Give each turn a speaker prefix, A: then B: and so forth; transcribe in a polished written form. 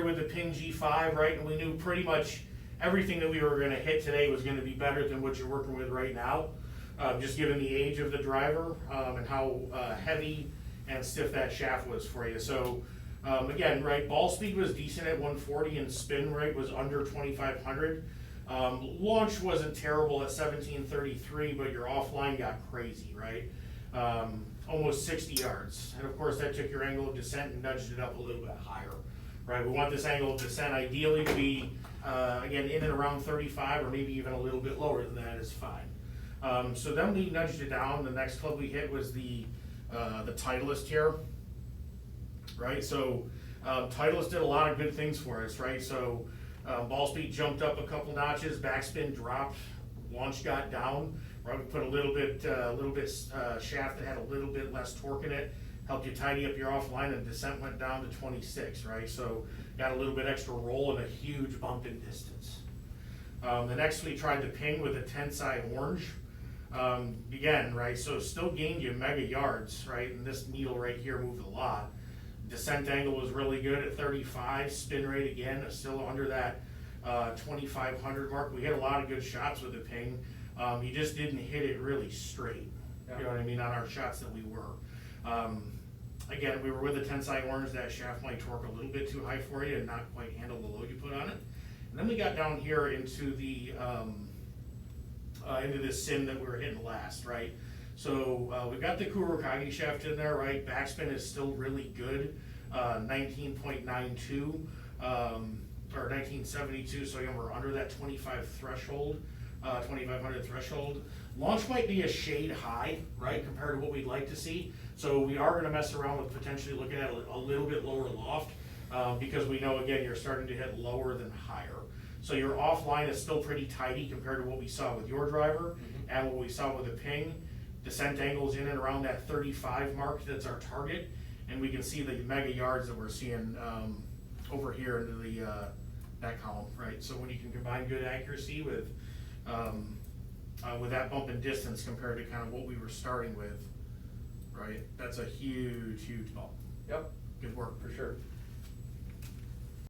A: with the Ping G5, right, and we knew pretty much everything that we were gonna hit today was gonna be better than what you're working with right now, just given the age of the driver, and how, heavy and stiff that shaft was for you. So, again, right, ball speed was decent at 140 and spin rate was under 2,500. Launch wasn't terrible at 1733, but your offline got crazy, right? Almost 60 yards. And of course, that took your angle of descent and nudged it up a little bit higher, right? We want this angle of descent ideally to be, again, in and around 35 or maybe even a little bit lower than that is fine. So then we nudged it down. The next club we hit was the Titleist here, right? So Titleist did a lot of good things for us, right? So ball speed jumped up a couple notches, backspin dropped, launch got down. Right, we put a little bit shaft that had a little bit less torque in it, helped you tidy up your offline, and descent went down to 26, right? So got a little bit extra roll and a huge bump in distance. The next we tried the Ping with a Tensai orange. Again, right, so still gained you mega yards, right? And this needle right here moved a lot. Descent angle was really good at 35, spin rate again, still under that 2,500 mark. We had a lot of good shots with the Ping. You just didn't hit it really straight, you know what I mean, on our shots that we were. Again, we were with the Tensai orange, that shaft might torque a little bit too high for you and not quite handle the load you put on it. And then we got down here into the into this sim that we were hitting last, right? So we've got the Kurokawa shaft in there, right? Backspin is still really good, 19.92 or 1972, so again, we're under that 25 threshold. 2,500 threshold. Launch might be a shade high, right, compared to what we'd like to see. So we are gonna mess around with potentially looking at a little bit lower loft, because we know, again, you're starting to hit lower than higher. So your offline is still pretty tidy compared to what we saw with your driver and what we saw with the Ping. Descent angles in and around that 35 mark, that's our target. And we can see the mega yards that we're seeing over here into the that column, right? So when you can combine good accuracy with that bump in distance compared to kind of what we were starting with, right? That's a huge, huge bump.
B: Yep,
A: Good work.
B: for sure.